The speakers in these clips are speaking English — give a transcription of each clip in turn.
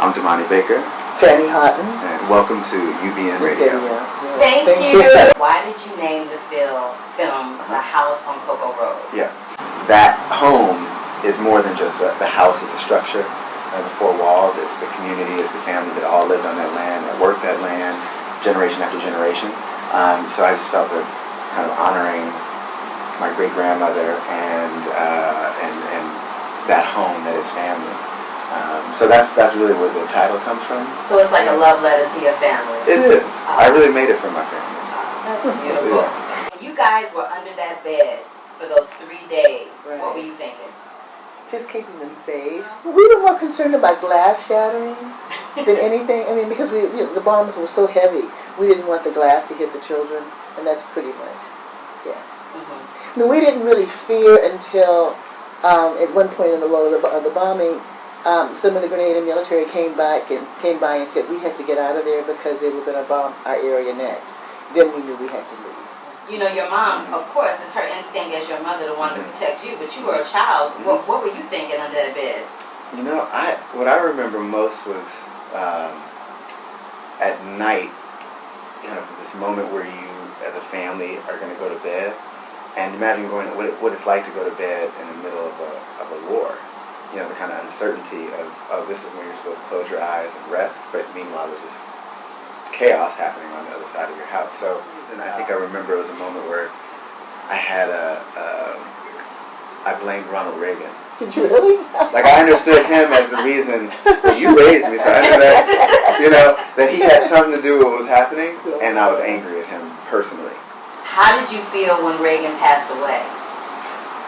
I'm Damani Baker. Fannie Haughton. And welcome to UBN Radio. Yes. Thank you. Why did you name the film The House on Coco Road? Yeah. That home is more than just the house is a structure, the four walls. It's the community, it's the family that all lived on that land, that worked that land, generation after generation. So I just felt that kind of honoring my great grandmother and that home that is family. So that's really where the title comes from. So it's like a love letter to your family. It is. I really made it for my family. That's beautiful. Yeah. You guys were under that bed for those 3 days. Right. What were you thinking? Just keeping them safe. We were more concerned about glass shattering than anything. I mean, because the bombs were so heavy, we didn't want the glass to hit the children, and that's pretty much, yeah. I mean, we didn't really fear until at one point in the lull of the bombing, some of the Grenadian military came by and said we had to get out of there because they were going to bomb our area next. Then we knew we had to leave. You know, your mom, of course, it's her instinct as your mother to want to protect you, but you were a child. What were you thinking under that bed? You know, what I remember most was at night, kind of this moment where you, as a family, are going to go to bed, and imagine what it's like to go to bed in the middle of a war. You know, the kind of uncertainty of this is when you're supposed to close your eyes and rest, but meanwhile there's just chaos happening on the other side of your house. So, and I think I remember it was a moment where I had I blamed Ronald Reagan. Did you really? Like, I understood him as the reason, well, you raised me, so I knew that, you know, that he had something to do with what was happening, and I was angry at him personally. How did you feel when Reagan passed away?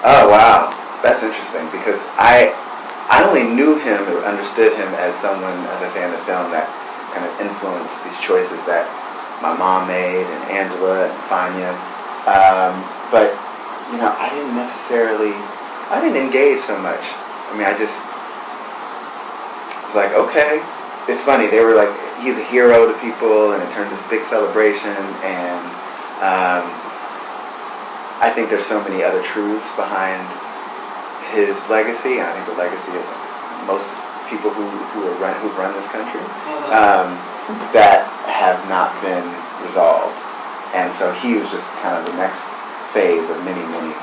Oh, wow. That's interesting, because I only knew him or understood him as someone, as I say in the film, that kind of influenced these choices that my mom made, and Angela and Fannie. But, you know, I didn't engage so much. I mean, I just was like, okay. It's funny, they were like, he's a hero to people, and it turned this big celebration, and I think there's so many other truths behind his legacy, and I think the legacy of most people who've run this country, that have not been resolved. And so he was just kind of the next phase of many, many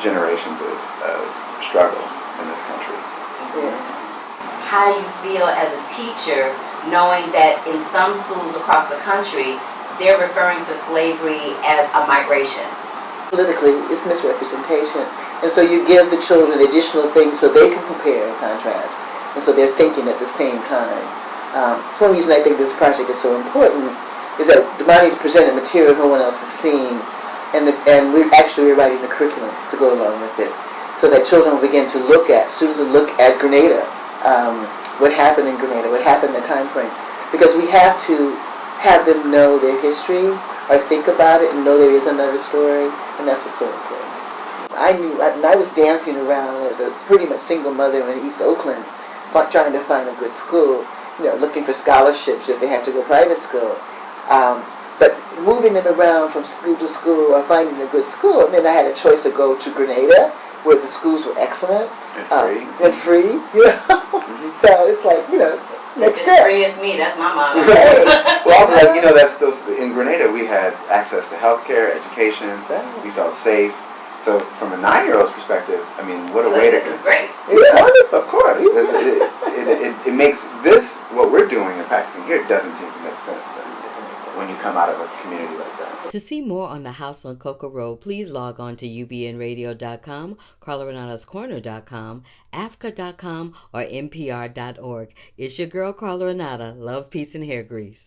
generations of struggle in this country. How do you feel as a teacher knowing that in some schools across the country they're referring to slavery as a migration? Politically, it's misrepresentation. And so you give the children additional things so they can compare and contrast. And so they're thinking at the same time. So one reason I think this project is so important is that Damani's presented material no one else has seen, and we're actually rewriting the curriculum to go along with it, so that children will begin to students will look at Grenada, what happened in Grenada, what happened in the time frame, because we have to have them know their history or think about it and know there is another story, and that's what's so important. I knew, I was dancing around as a pretty much single mother in East Oakland, trying to find a good school, you know, looking for scholarships if they had to go private school. But moving them around from school to school or finding a good school, and then I had a choice to go to Grenada, where the schools were excellent and free, you know. So it's like, you know, next step. It's free as me. That's my motto. Well, also, like, you know, in Grenada we had access to healthcare, education. We felt safe. So from a 9-year-old's perspective, I mean, what a way to... This is great. It's wonderful, of course. It makes this, what we're doing and practicing here, doesn't seem to make sense when you come out of a community like that. To see more on The House on Coco Road, please log on to ubnradio.com, CarlaRenata'sCorner.com, AFCA.com, or NPR.org. It's your girl, Carla Renata. Love, peace, and hair grease.